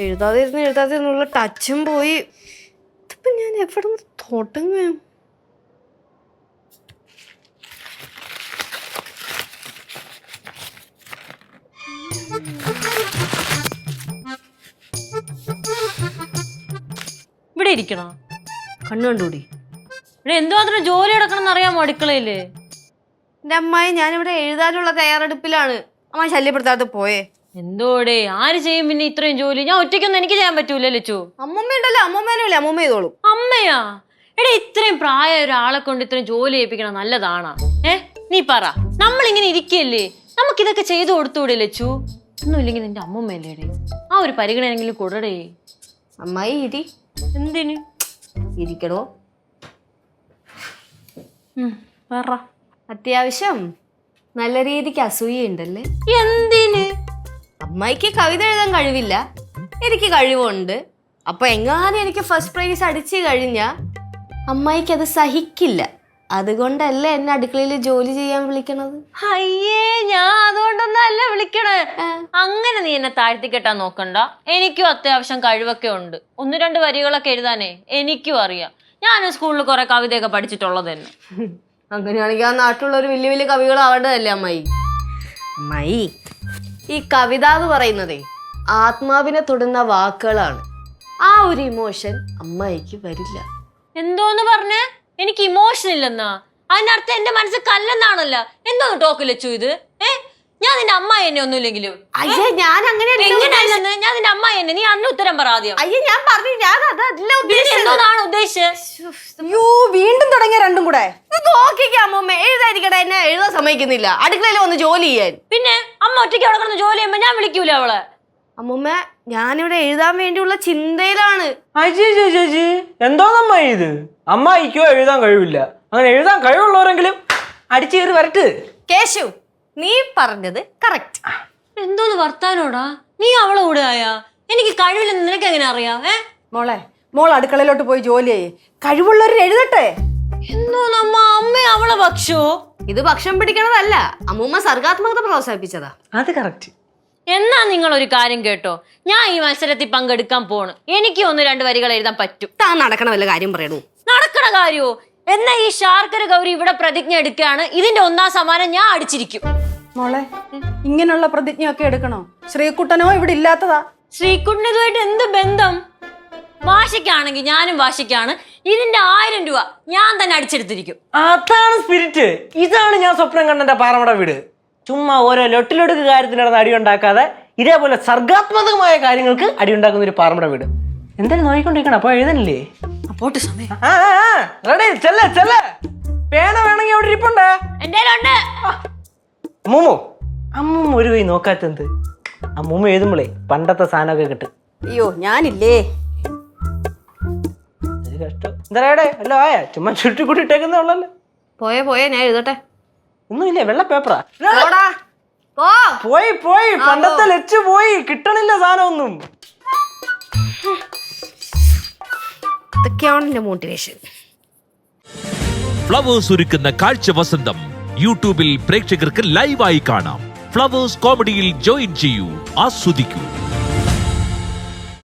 എഴുതാതിരുന്നുള്ള ടച്ചും പോയി. ഇതിപ്പോ ഞാൻ എവിടെ നിന്ന് തുടങ്ങും? ഇവിടെ ഇരിക്കണോ? കണ്ണു കണ്ടുകൂടി. ഇവിടെ എന്തുമാത്രം ജോലി എടുക്കണം അറിയാമോ അടുക്കളയില്? എന്റെ അമ്മായി, ഞാനിവിടെ എഴുതാനുള്ള തയ്യാറെടുപ്പിലാണ്. അമ്മായി ശല്യപ്പെടുത്താതെ പോയേ. എന്തോടെ ആര് ചെയ്യും പിന്നെ ഇത്രയും ജോലി? ഞാൻ ഒറ്റയ്ക്കൊന്നും എനിക്ക് ചെയ്യാൻ പറ്റൂല ലച്ചു. അമ്മമ്മ ഉണ്ടല്ലോ, അമ്മമ്മേനുമില്ലേ, അമ്മമ്മ ചെയ്തോളൂ. അമ്മയാ? എടാ, ഇത്രയും പ്രായ ഒരാളെ കൊണ്ട് ഇത്രയും ജോലി ചെയ്യിപ്പിക്കണം നല്ലതാണാ? നീ പറ. നമ്മളിങ്ങനെ ഇരിക്കല്ലേ, നമുക്കിതൊക്കെ ചെയ്തു കൊടുത്തൂടെ ലച്ചു? ഒന്നുമില്ലെങ്കിൽ നിന്റെ അമ്മമ്മയല്ലേടേ, ആ ഒരു പരിഗണനെങ്കിലും കൊടുടേ. അമ്മായി ഇരി. എന്തിന് ഇരിക്കണോ? പറ. അത്യാവശ്യം നല്ല രീതിക്ക് അസൂയുണ്ടല്ലേ? എന്തിന്? അമ്മായിക്ക് കവിത എഴുതാൻ കഴിവില്ല, എനിക്ക് കഴിവുണ്ട്. അപ്പൊ എങ്ങാനും എനിക്ക് ഫസ്റ്റ് പ്രൈസ് അടിച്ചു കഴിഞ്ഞാ അമ്മായിക്ക് അത് സഹിക്കില്ല. അതുകൊണ്ടല്ലേ എന്നെ അടുക്കളയിൽ ജോലി ചെയ്യാൻ വിളിക്കണത്. അയ്യേ, ഞാൻ അതുകൊണ്ടൊന്നല്ല വിളിക്കണേ. അങ്ങനെ നീ എന്നെ താഴ്ത്തി കെട്ടാൻ നോക്കണ്ട. എനിക്കും അത്യാവശ്യം കഴിവൊക്കെ ഉണ്ട്. 1-2 വരികളൊക്കെ എഴുതാനേ എനിക്കും അറിയാം. ഞാനും സ്കൂളിൽ കുറെ കവിതയൊക്കെ പഠിച്ചിട്ടുള്ളത് തന്നെ. അങ്ങനെയാണെങ്കിൽ ആ നാട്ടിലുള്ള ഒരു വലിയ വലിയ കവികളാവേണ്ടതല്ലേ അമ്മായി? അമ്മായി, ഈ കവിത എന്ന് പറയുന്നതേ ആത്മാവിനെ തൊടുന്ന വാക്കുകളാണ്. ആ ഒരു ഇമോഷൻ അമ്മായിക്ക് വരില്ല. എന്തോന്ന് പറഞ്ഞേ? എനിക്ക് ഇമോഷൻ ഇല്ലെന്നാ? അതിനർത്ഥം എന്റെ മനസ്സ് കല്ലെന്നാണല്ലോ. എന്തോന്ന് ടോക്ക് ലച്ചു ഇത്? ഞാൻ നിന്റെ അമ്മായി എന്നെ ഒന്നുമില്ലെങ്കിലും. അയ്യേ, ഞാൻ അങ്ങനെ എങ്ങനെയല്ലെന്ന്? ഞാൻ നിന്റെ അമ്മായി എന്നെ. നീ അന്ന് ഉത്തരം പറ ആദ്യം. അയ്യോ, ഞാൻ പറഞ്ഞു, ഞാൻ അതല്ല എന്തോന്നാണ് ഉദ്ദേശിച്ചത്? വീണ്ടും തുടങ്ങിയ രണ്ടും കൂടെ നോക്കിക്കേ അമ്മമ്മ. എഴുതാതിരിക്കട്ടെ, എന്നെ എഴുതാൻ സമ്മതിക്കുന്നില്ല. അടുക്കളയിൽ വന്ന് ജോലി ചെയ്യാൻ. പിന്നെ അമ്മ ഒറ്റയ്ക്ക് അവിടെ കിടന്ന് ജോലി ചെയ്യുമ്പോ ഞാൻ വിളിക്കൂല അവളെ. അമ്മമ്മ, ഞാനിവിടെ എഴുതാൻ വേണ്ടിയുള്ള ചിന്തയിലാണ്. ചേച്ചി എന്തോന്നമ്മ ഇത്? അമ്മായിക്കോ എഴുതാൻ കഴിവില്ല. അങ്ങനെ എഴുതാൻ കഴിവുള്ളവരെങ്കിലും അടിച്ചു കയറി വരട്ട്. കേശു, നീ പറഞ്ഞത് കറക്റ്റ്. എന്തോന്ന് വർത്താനോടാ? നീ അവളെ കൂടെ ആയാ? എനിക്ക് കഴിവില്ലെന്ന് നിനക്ക് എങ്ങനെ അറിയാം? മോൾ അടുക്കളയിലോട്ട് പോയി ജോലി ചെയ്യേ. കഴിവുള്ളവർ എഴുതട്ടെ. എന്തോന്നമ്മ, അമ്മ അവളെ ഭക്ഷോ? ഇത് ഭക്ഷണം പിടിക്കണതല്ല, അമ്മൂമ്മ സർഗാത്മകത പ്രോത്സാഹിപ്പിച്ചതാ. അത് കറക്റ്റ്. എന്നാ നിങ്ങൾ ഒരു കാര്യം കേട്ടോ, ഞാൻ ഈ മത്സരത്തിൽ പങ്കെടുക്കാൻ പോണ്. എനിക്ക് 1-2 വരികൾ എഴുതാൻ പറ്റും. താൻ നടക്കണ വല്ല കാര്യം പറയണു? നടക്കണ കാര്യോ? എന്നാ ഈ ശാർക്കര ഗൗരി ഇവിടെ പ്രതിജ്ഞ എടുക്കുകയാണ്, ഇതിന്റെ 1ാം സമ്മാനം ഞാൻ അടിച്ചിരിക്കും. മോളെ, ഇങ്ങനെയുള്ള പ്രതിജ്ഞയൊക്കെ എടുക്കണോ? ശ്രീകുട്ടനോ ഇവിടെ ഇല്ലാത്തതാ. ശ്രീകുട്ടനുമായിട്ട് എന്ത് ബന്ധം? വാശിക്കാണെങ്കിൽ ഞാനും വാശിക്കാണ്. ഇതിന്റെ 1000 രൂപ ഞാൻ തന്നെ അടിച്ചെടുത്തിരിക്കും. അതാണ് സ്പിരിറ്റ്. ഇതാണ് ഞാൻ സ്വപ്നം കണ്ടെന്റെ പാറമട വീട്. ചുമ്മാ ഓരോ ലൊട്ടിലൊടുക്ക് കാര്യത്തിന് നടന്ന് അടിയുണ്ടാക്കാതെ ഇതേപോലെ സർഗാത്മകമായ കാര്യങ്ങൾക്ക് അടിയുണ്ടാക്കുന്ന ഒരു പാറമട വീട്. എന്തായാലും നോക്കിക്കൊണ്ടിരിക്കണം. അപ്പൊ എഴുതണില്ലേ? പോട്ട് സമയം. പേന വേണമെങ്കിൽ അവിടെ ഇരിപ്പുണ്ടേ. എന്റെ അമ്മൂമ്മ ഒരു കൈ നോക്കാത്തെന്ത്? അമ്മൂമ്മ എഴുതുമ്പോളേ പണ്ടത്തെ സാധനമൊക്കെ കിട്ടും. അയ്യോ, ഞാനില്ലേ. കഷ്ടം. എന്താടേ അല്ലോ ആയ ചുമ്മാ ചുരുട്ടിക്കൂട്ടി ഇട്ടേക്കുന്നേ. പോയേ ഞാൻ എഴുതട്ടെ. ഒന്നുമില്ലേ, വെള്ള പേപ്പറാ. പോയി പണ്ടത്തെ ലച്ചു പോയി. കിട്ടണില്ല സാധനം ഒന്നും. ഇതൊക്കെയാണ് എന്റെ മോട്ടിവേഷൻ. ഫ്ലവേഴ്സ് ഒരുക്കുന്ന കാഴ്ച വസന്തം യൂട്യൂബിൽ പ്രേക്ഷകർക്ക് ലൈവായി കാണാം. ഫ്ലവേഴ്സ് കോമഡിയിൽ ജോയിൻ ചെയ്യൂ, ആസ്വദിക്കൂ.